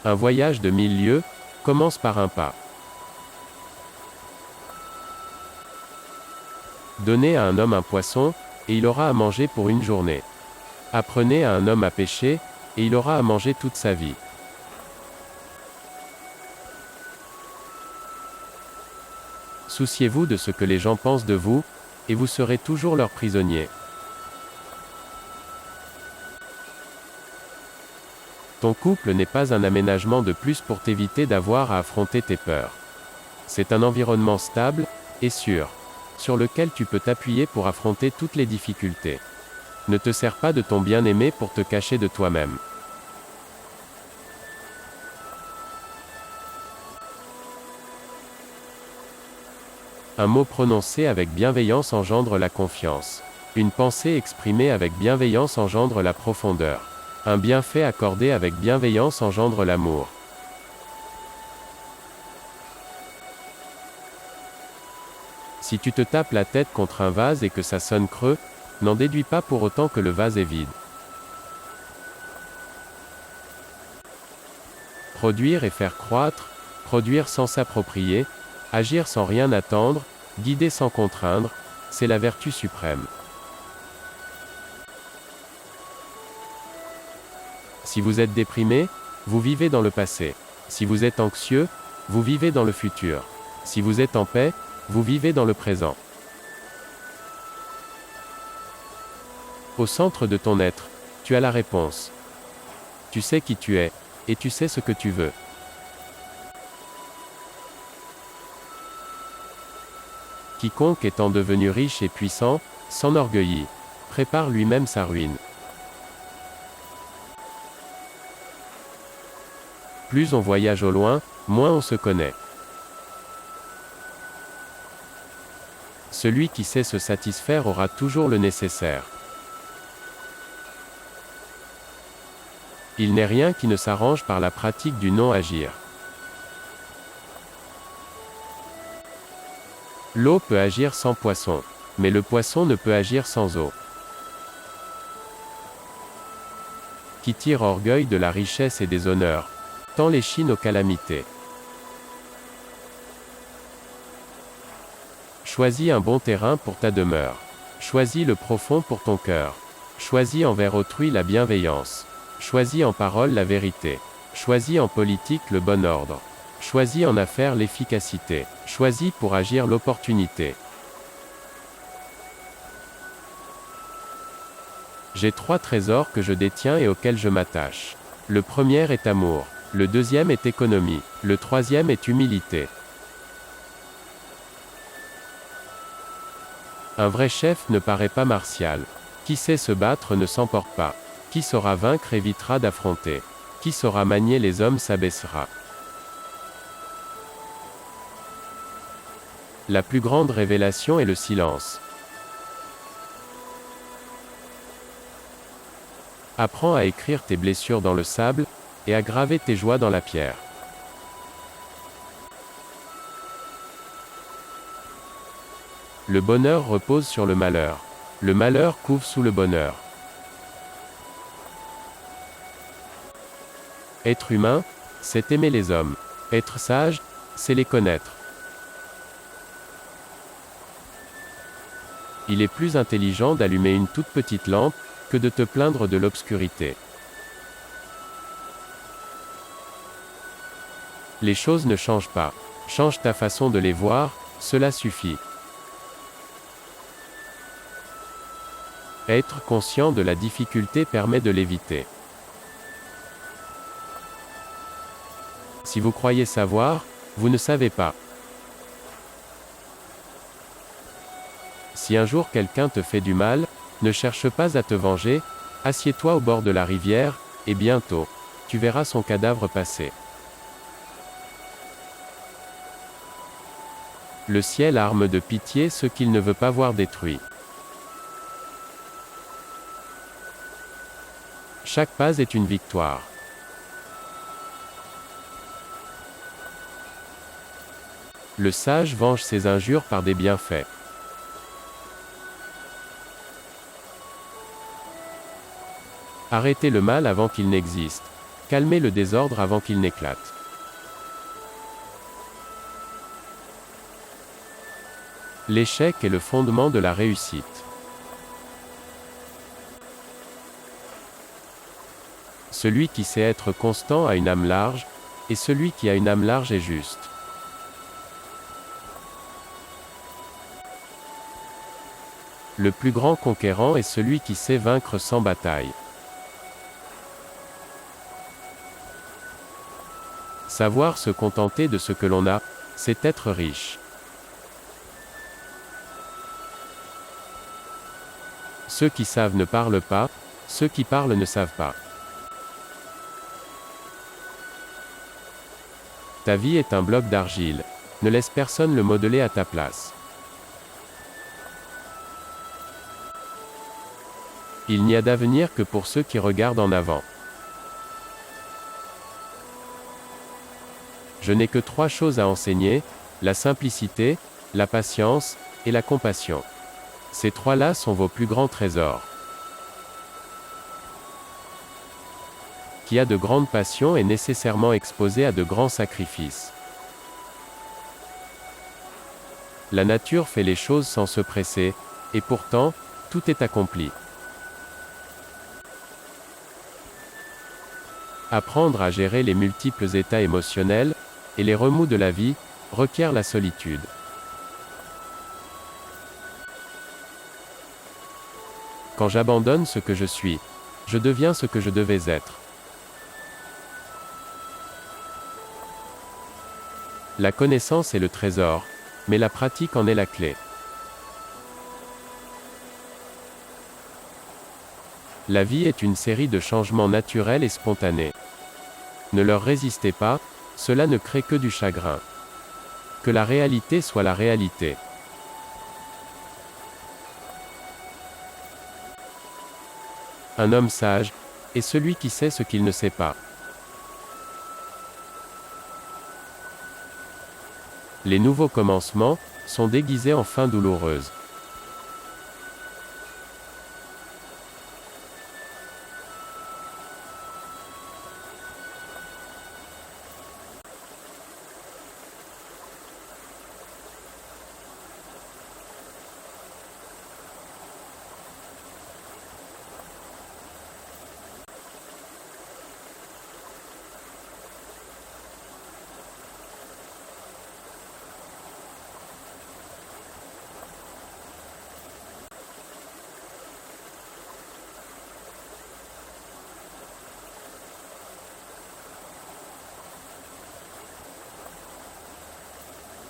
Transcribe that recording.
Un voyage de 1000 lieues commence par un pas. Donnez à un homme un poisson, et il aura à manger pour une journée. Apprenez à un homme à pêcher, et il aura à manger toute sa vie. Souciez-vous de ce que les gens pensent de vous, et vous serez toujours leur prisonnier. Ton couple n'est pas un aménagement de plus pour t'éviter d'avoir à affronter tes peurs. C'est un environnement stable et sûr, sur lequel tu peux t'appuyer pour affronter toutes les difficultés. Ne te sers pas de ton bien-aimé pour te cacher de toi-même. Un mot prononcé avec bienveillance engendre la confiance. Une pensée exprimée avec bienveillance engendre la profondeur. Un bienfait accordé avec bienveillance engendre l'amour. Si tu te tapes la tête contre un vase et que ça sonne creux, n'en déduis pas pour autant que le vase est vide. Produire et faire croître, produire sans s'approprier, agir sans rien attendre, guider sans contraindre, c'est la vertu suprême. Si vous êtes déprimé, vous vivez dans le passé. Si vous êtes anxieux, vous vivez dans le futur. Si vous êtes en paix, vous vivez dans le présent. Au centre de ton être, tu as la réponse. Tu sais qui tu es, et tu sais ce que tu veux. Quiconque étant devenu riche et puissant, s'enorgueillit, prépare lui-même sa ruine. Plus on voyage au loin, moins on se connaît. Celui qui sait se satisfaire aura toujours le nécessaire. Il n'est rien qui ne s'arrange par la pratique du non-agir. L'eau peut agir sans poisson, mais le poisson ne peut agir sans eau. Qui tire orgueil de la richesse et des honneurs, tend l'échine aux calamités. Choisis un bon terrain pour ta demeure. Choisis le profond pour ton cœur. Choisis envers autrui la bienveillance. Choisis en parole la vérité. Choisis en politique le bon ordre. Choisis en affaires l'efficacité. Choisis pour agir l'opportunité. J'ai 3 trésors que je détiens et auxquels je m'attache. Le premier est amour. Le deuxième est économie. Le troisième est humilité. Un vrai chef ne paraît pas martial. Qui sait se battre ne s'emporte pas. Qui saura vaincre évitera d'affronter. Qui saura manier les hommes s'abaissera. La plus grande révélation est le silence. Apprends à écrire tes blessures dans le sable, et à graver tes joies dans la pierre. Le bonheur repose sur le malheur. Le malheur couve sous le bonheur. Être humain, c'est aimer les hommes. Être sage, c'est les connaître. Il est plus intelligent d'allumer une toute petite lampe, que de te plaindre de l'obscurité. Les choses ne changent pas. Change ta façon de les voir, cela suffit. Être conscient de la difficulté permet de l'éviter. Si vous croyez savoir, vous ne savez pas. Si un jour quelqu'un te fait du mal, ne cherche pas à te venger, assieds-toi au bord de la rivière, et bientôt, tu verras son cadavre passer. Le ciel arme de pitié ceux qu'il ne veut pas voir détruits. Chaque pas est une victoire. Le sage venge ses injures par des bienfaits. Arrêtez le mal avant qu'il n'existe. calmer le désordre avant qu'il n'éclate. L'échec est le fondement de la réussite. Celui qui sait être constant a une âme large, et celui qui a une âme large est juste. Le plus grand conquérant est celui qui sait vaincre sans bataille. Savoir se contenter de ce que l'on a, c'est être riche. Ceux qui savent ne parlent pas, ceux qui parlent ne savent pas. Ta vie est un bloc d'argile. Ne laisse personne le modeler à ta place. Il n'y a d'avenir que pour ceux qui regardent en avant. Je n'ai que 3 choses à enseigner, la simplicité, la patience, et la compassion. Ces 3-là sont vos plus grands trésors. Qui a de grandes passions est nécessairement exposé à de grands sacrifices. La nature fait les choses sans se presser, et pourtant, tout est accompli. Apprendre à gérer les multiples états émotionnels, et les remous de la vie, requiert la solitude. Quand j'abandonne ce que je suis, je deviens ce que je devais être. La connaissance est le trésor, mais la pratique en est la clé. La vie est une série de changements naturels et spontanés. Ne leur résistez pas, cela ne crée que du chagrin. Que la réalité soit la réalité. Un homme sage est celui qui sait ce qu'il ne sait pas. Les nouveaux commencements sont déguisés en fins douloureuses.